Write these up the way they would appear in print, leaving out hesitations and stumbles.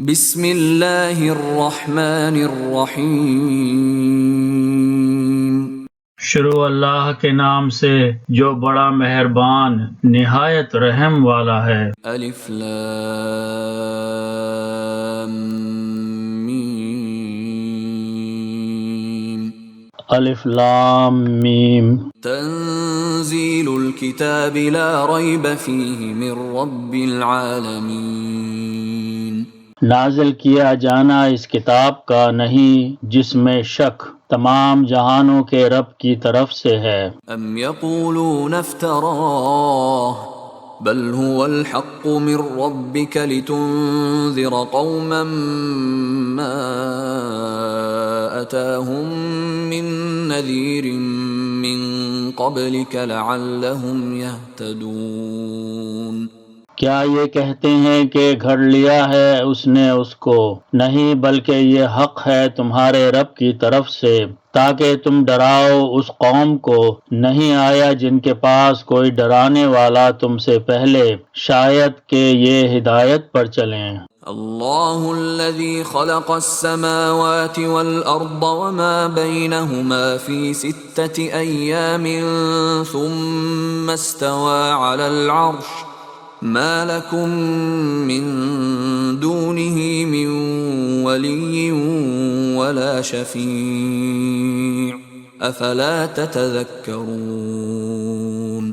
بسم اللہ الرحمن الرحیم۔ شروع اللہ کے نام سے جو بڑا مہربان نہایت رحم والا ہے۔ الف لام میم۔ الف لام میم۔ تنزیل الکتاب لا ریب فیہ من رب العالمین۔ نازل کیا جانا اس کتاب کا نہیں جس میں شک تمام جہانوں کے رب کی طرف سے ہے۔ ام یقولون افتراہ بل هو الحق من ربک لتنذر قوما ما اتاهم من نذیر من قبلک لعلهم يهتدون۔ کیا یہ کہتے ہیں کہ گھڑ لیا ہے اس نے اس کو؟ نہیں بلکہ یہ حق ہے تمہارے رب کی طرف سے تاکہ تم ڈراؤ اس قوم کو نہیں آیا جن کے پاس کوئی ڈرانے والا تم سے پہلے، شاید کہ یہ ہدایت پر چلیں۔ اللہ الذی خلق السماوات والارض وما بینہما فی 6 ایام ثم استوى على العرش ما لکم من دونہ من ولی ولا شفیع افلا تتذکرون۔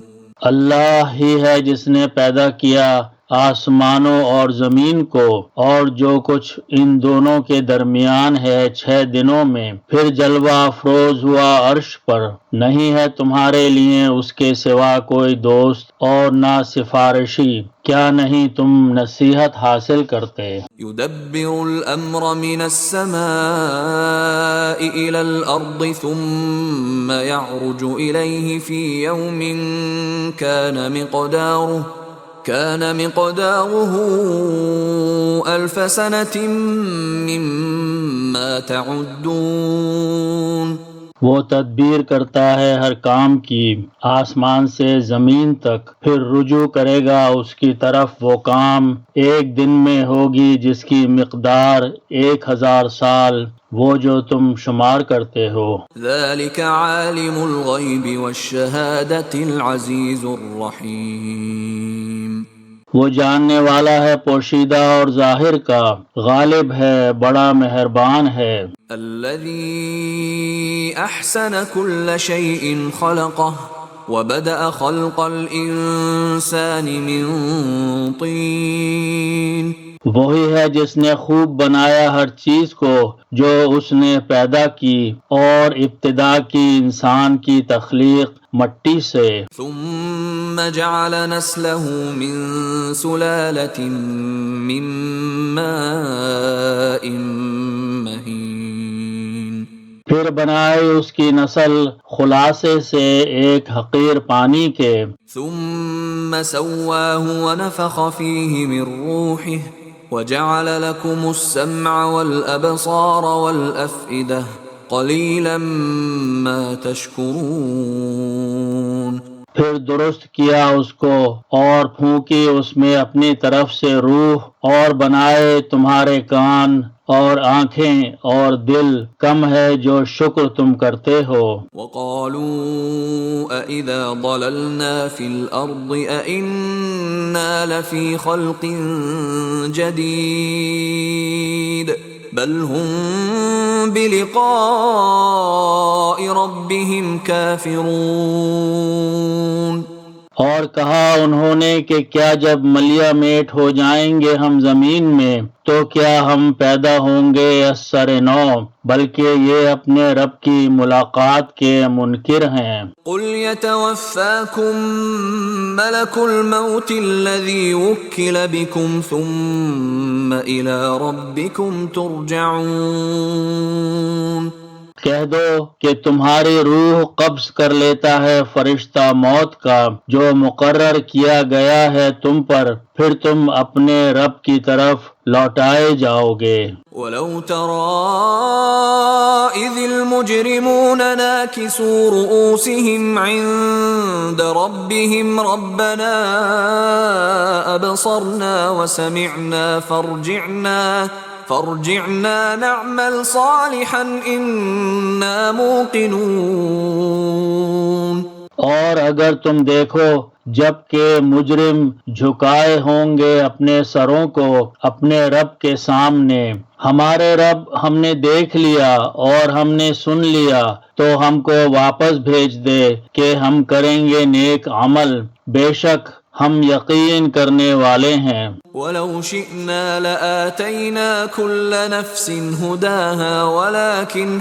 اللہ ہی ہے جس نے پیدا کیا آسمانوں اور زمین کو اور جو کچھ ان دونوں کے درمیان ہے 6 دنوں میں، پھر جلوہ افروز ہوا عرش پر، نہیں ہے تمہارے لیے اس کے سوا کوئی دوست اور نہ سفارشی، کیا نہیں تم نصیحت حاصل کرتے؟ یدبر الامر من السماء الى الارض ثم يعرج الیہ فی یوم كان مقداره 1000 سنة مما تعدون۔ وہ تدبیر کرتا ہے ہر کام کی آسمان سے زمین تک، پھر رجوع کرے گا اس کی طرف وہ کام ایک دن میں ہوگی جس کی مقدار 1000 سال، وہ جو تم شمار کرتے ہو۔ ذلك عالم الغیب والشہادة العزیز الرحیم۔ وہ جاننے والا ہے پوشیدہ اور ظاہر کا، غالب ہے بڑا مہربان ہے۔ الذي احسن كل شيء خلقه وبدأ خلق الانسان من طين۔ وہی ہے جس نے خوب بنایا ہر چیز کو جو اس نے پیدا کی، اور ابتدا کی انسان کی تخلیق مٹی سے۔ ثم جعل نسله من سلالة من ماء مهين۔ پھر بنائے اس کی نسل خلاصے سے ایک حقیر پانی کے۔ ثم سواه ونفخ فيه من روحه وجعل لكم السمع والأبصار والأفئدة قليلا ما تشكرون۔ پھر درست کیا اس کو اور پھونکی اس میں اپنی طرف سے روح، اور بنائے تمہارے کان اور آنکھیں اور دل، کم ہے جو شکر تم کرتے ہو۔ وقالوا أإذا ضللنا في الأرض أإنا لفي خلق جديد بل هم بلقاء ربهم كافرون۔ اور کہا انہوں نے کہ کیا جب ملیا میٹ ہو جائیں گے ہم زمین میں تو کیا ہم پیدا ہوں گے از سر نو، بلکہ یہ اپنے رب کی ملاقات کے منکر ہیں۔ قل يتوفاكم ملك الموت الذي وكل بكم ثم إلى ربكم ترجعون۔ کہہ دو کہ تمہاری روح قبض کر لیتا ہے فرشتہ موت کا جو مقرر کیا گیا ہے تم پر، پھر تم اپنے رب کی طرف لوٹائے جاؤ گے۔ وَلَوْ تَرَىٰ إِذِ الْمُجْرِمُونَ نَاكِسُو رُءُوسِهِمْ عِندَ رَبِّهِمْ رَبَّنَا أَبْصَرْنَا وَسَمِعْنَا فارجعنا نعمل صالحا إنا موقنون۔ اور اگر تم دیکھو جب کہ مجرم جھکائے ہوں گے اپنے سروں کو اپنے رب کے سامنے، ہمارے رب ہم نے دیکھ لیا اور ہم نے سن لیا تو ہم کو واپس بھیج دے کہ ہم کریں گے نیک عمل، بے شک ہم یقین کرنے والے ہیں۔ وَلَوْ شِئْنَا لَآتَيْنَا كُلَّ نَفْسٍ هُدَاهَا وَلَكِنْ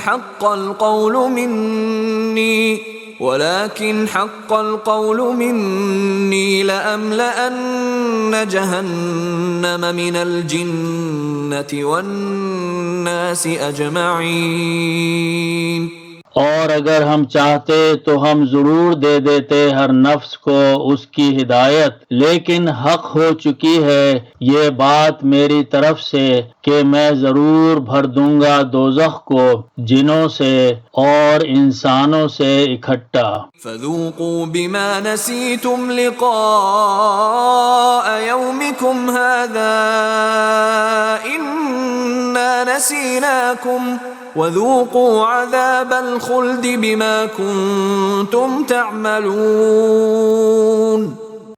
حَقَّ الْقَوْلُ مِنِّي لَأَمْلَأَنَّ جَهَنَّمَ مِنَ الْجِنَّةِ وَالنَّاسِ أَجْمَعِينَ۔ اور اگر ہم چاہتے تو ہم ضرور دے دیتے ہر نفس کو اس کی ہدایت، لیکن حق ہو چکی ہے یہ بات میری طرف سے کہ میں ضرور بھر دوں گا دوزخ کو جنوں سے اور انسانوں سے اکٹھا۔ فَذُوقُوا بِمَا نَسِيتُمْ لِقَاءَ يَوْمِكُمْ هَذَا إِنَّا نَسِينَاكُمْ وَذُوقُوا عَذَابَ الْخُلْدِ بِمَا كُنْتُمْ تَعْمَلُونَ۔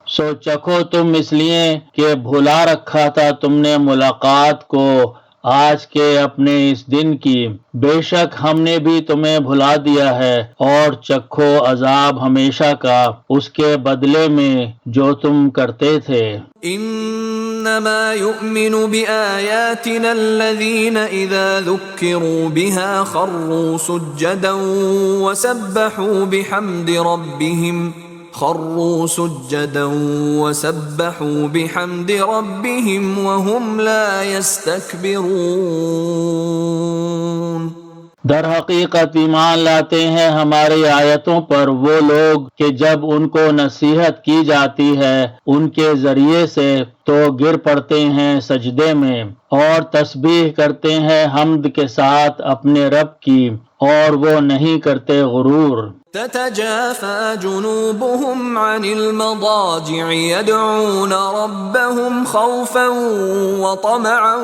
سو چکھو تم اس لیے کہ بھلا رکھا تھا تم نے ملاقات کو آج کے اپنے اس دن کی، بے شک ہم نے بھی تمہیں بھلا دیا ہے، اور چکھو عذاب ہمیشہ کا اس کے بدلے میں جو تم کرتے تھے۔ انما يؤمن بآياتنا الذين اذا ذكروا بها خروا سجدا وسبحوا بحمد ربهم وهم لا يستكبرون۔ در حقیقت ایمان لاتے ہیں ہماری آیتوں پر وہ لوگ کہ جب ان کو نصیحت کی جاتی ہے ان کے ذریعے سے تو گر پڑتے ہیں سجدے میں اور تسبیح کرتے ہیں حمد کے ساتھ اپنے رب کی، اور وہ نہیں کرتے غرور۔ تتجافى جنوبهم عن المضاجع يدعون ربهم خوفا وطمعا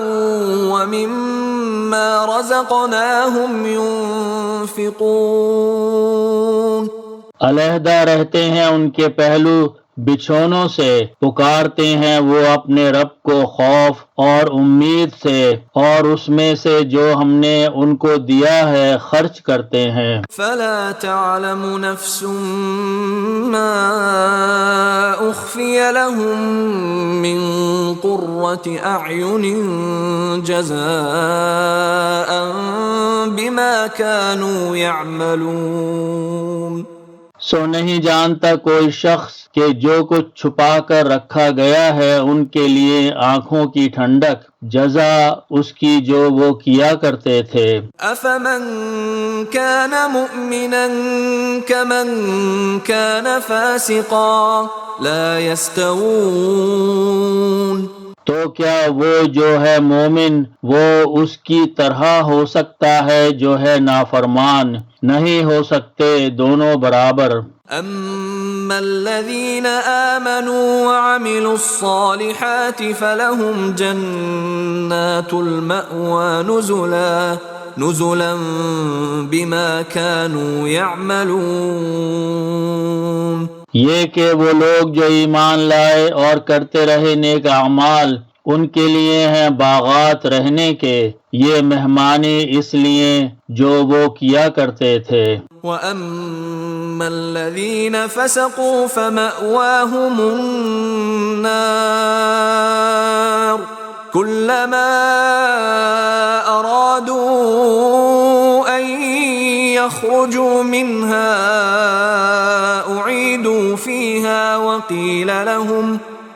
ومما رزقناهم ينفقون۔ علیحدہ رہتے ہیں ان کے پہلو بچھونوں سے، پکارتے ہیں وہ اپنے رب کو خوف اور امید سے، اور اس میں سے جو ہم نے ان کو دیا ہے خرچ کرتے ہیں۔ فلا تعلم نفس ما اخفی لهم من قرة اعین جزاء بما كانوا يعملون۔ سو نہیں جانتا کوئی شخص کہ جو کچھ چھپا کر رکھا گیا ہے ان کے لیے آنکھوں کی ٹھنڈک، جزا اس کی جو وہ کیا کرتے تھے۔ افمن كان مؤمنا كمن كان فاسقا لا يستوون۔ تو کیا وہ جو ہے مومن وہ اس کی طرح ہو سکتا ہے جو ہے نافرمان؟ نہیں ہو سکتے دونوں برابر۔ اما الذين آمنوا وعملوا الصالحات فلهم جنات المأوى نزلا بما كانوا يعملون۔ یہ کہ وہ لوگ جو ایمان لائے اور کرتے رہے نیک اعمال، ان کے لیے ہیں باغات رہنے کے، یہ مہمانی اس لیے جو وہ کیا کرتے تھے۔ وَأَمَّا الَّذِينَ فَسَقُوا فَمَأْوَاهُمُ النَّارُ كُلَّمَا أَرَادُوا أَن يَخْرُجُوا مِنْهَا أُعِيدُوا فِيهَا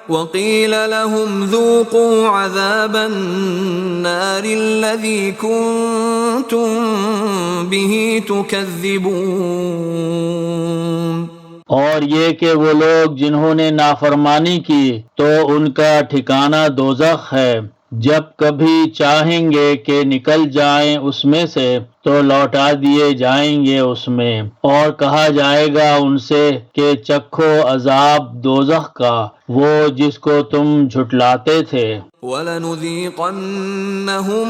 وقيل لهم ذوقوا عذاب النار الذي كنتم به تكذبون۔ اور یہ کہ وہ لوگ جنہوں نے نافرمانی کی تو ان کا ٹھکانہ دوزخ ہے، جب کبھی چاہیں گے کہ نکل جائیں اس میں سے تو لوٹا دیے جائیں گے اس میں، اور کہا جائے گا ان سے کہ چکھو عذاب دوزخ کا، وہ جس کو تم جھٹلاتے تھے۔ وَلَنُذِيقَنَّهُم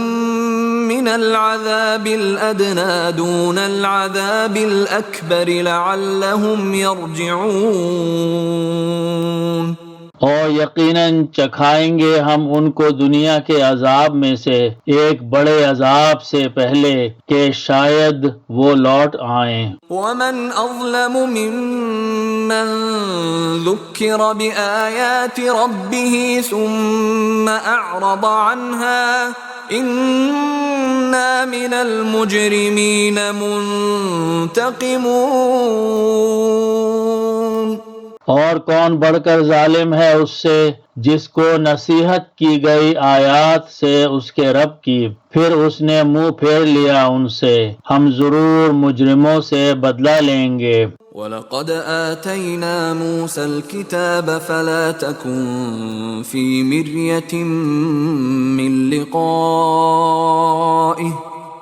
مِّنَ الْعَذَابِ الْأَدْنَىٰ دُونَ الْعَذَابِ الْأَكْبَرِ لَعَلَّهُمْ يَرْجِعُونَ۔ اور یقیناً چکھائیں گے ہم ان کو دنیا کے عذاب میں سے ایک بڑے عذاب سے پہلے کہ شاید وہ لوٹ آئیں۔ وَمَنْ أَظْلَمُ مِمَّنْ ذُكِّرَ بِآيَاتِ رَبِّهِ ثُمَّ أَعْرَضَ عَنْهَا إِنَّا مِنَ الْمُجْرِمِينَ مُنْتَقِمُونَ۔ اور کون بڑھ کر ظالم ہے اس سے جس کو نصیحت کی گئی آیات سے اس کے رب کی، پھر اس نے منہ پھیر لیا ان سے، ہم ضرور مجرموں سے بدلہ لیں گے۔ وَلَقَدْ آتَيْنَا مُوسَى الْكِتَابَ فَلَا تَكُنْ فِي مِرْيَةٍ مِّن لِقَائِهِ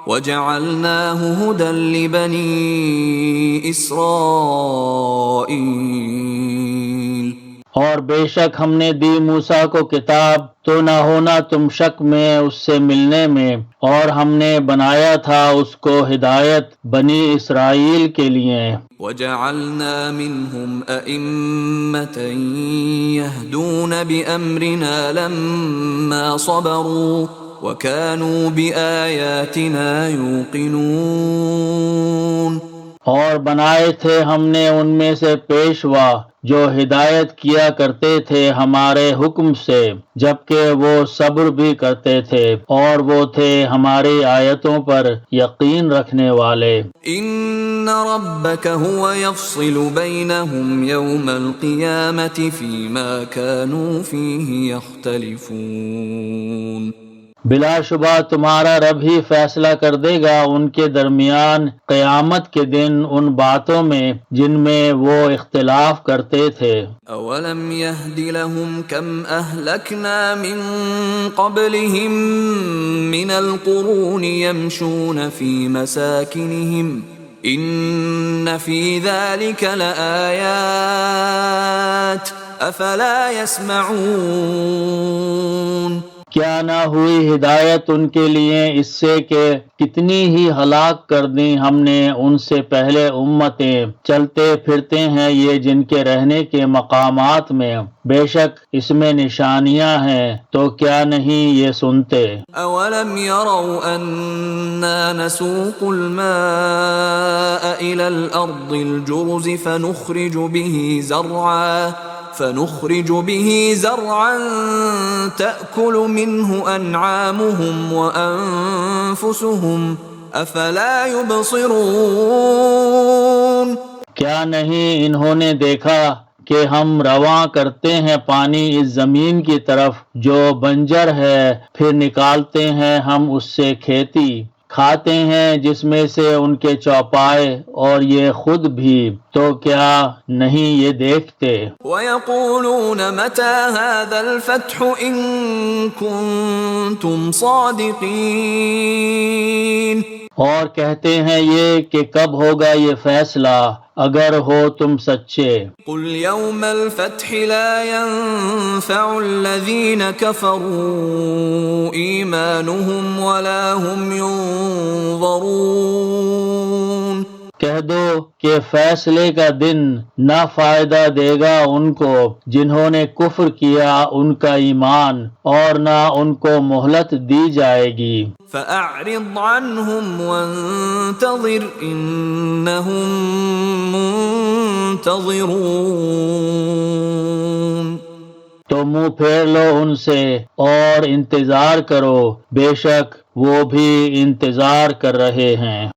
وَجَعَلْنَاهُ هُدًى لِبَنِي إِسْرَائِيلَ۔ اور بے شک ہم نے دی موسیٰ کو کتاب، تو نہ ہونا تم شک میں اس سے ملنے میں، اور ہم نے بنایا تھا اس کو ہدایت بنی اسرائیل کے لیے۔ وَجَعَلْنَا مِنْهُمْ أَئِمَّةً يَهْدُونَ بِأَمْرِنَا لَمَّا صَبَرُوا وَكَانُوا بِآيَاتِنَا يُوقِنُونَ۔ اور بنائے تھے ہم نے ان میں سے پیشوا جو ہدایت کیا کرتے تھے ہمارے حکم سے، جبکہ وہ صبر بھی کرتے تھے، اور وہ تھے ہماری آیتوں پر یقین رکھنے والے۔ ان ربك هو يفصل بينهم يوم القيامة فيما كانوا فيه يختلفون۔ بلا شبہ تمہارا رب ہی فیصلہ کر دے گا ان کے درمیان قیامت کے دن ان باتوں میں جن میں وہ اختلاف کرتے تھے۔ اولم يهد لهم كم اهلكنا من قبلهم من القرون يمشون في مساكنهم ان في ذلك لآيات افلا يسمعون۔ کیا نہ ہوئی ہدایت ان کے لیے اس سے کہ کتنی ہی ہلاک کر دیں ہم نے ان سے پہلے امتیں، چلتے پھرتے ہیں یہ جن کے رہنے کے مقامات میں، بے شک اس میں نشانیاں ہیں، تو کیا نہیں یہ سنتے۔ اولم يروا انا نسوق الماء الى الارض الجرز فنخرج به زرعا تأكل منه أنعامهم وأنفسهم أفلا يبصرون۔ کیا نہیں انہوں نے دیکھا کہ ہم رواں کرتے ہیں پانی اس زمین کی طرف جو بنجر ہے، پھر نکالتے ہیں ہم اس سے کھیتی، کھاتے ہیں جس میں سے ان کے چوپائے اور یہ خود بھی، تو کیا نہیں یہ دیکھتے۔ وَيَقُولُونَ مَتَى هَذَا الْفَتْحُ إِن كُنتُمْ صَادِقِينَ۔ اور کہتے ہیں یہ کہ کب ہوگا یہ فیصلہ اگر ہو تم سچے۔ قُلْ يَوْمَ الْفَتْحِ لَا يَنفَعُ الَّذِينَ كَفَرُوا إِيمَانُهُمْ وَلَا هُمْ يُنظَرُونَ۔ کہہ دو کہ فیصلے کا دن نہ فائدہ دے گا ان کو جنہوں نے کفر کیا ان کا ایمان، اور نہ ان کو مہلت دی جائے گی۔ فَأَعْرِضْ عَنْهُمْ وَانتَظِرْ إِنَّهُمْ مُنتَظِرُونَ۔ تو منہ پھیر لو ان سے اور انتظار کرو، بے شک وہ بھی انتظار کر رہے ہیں۔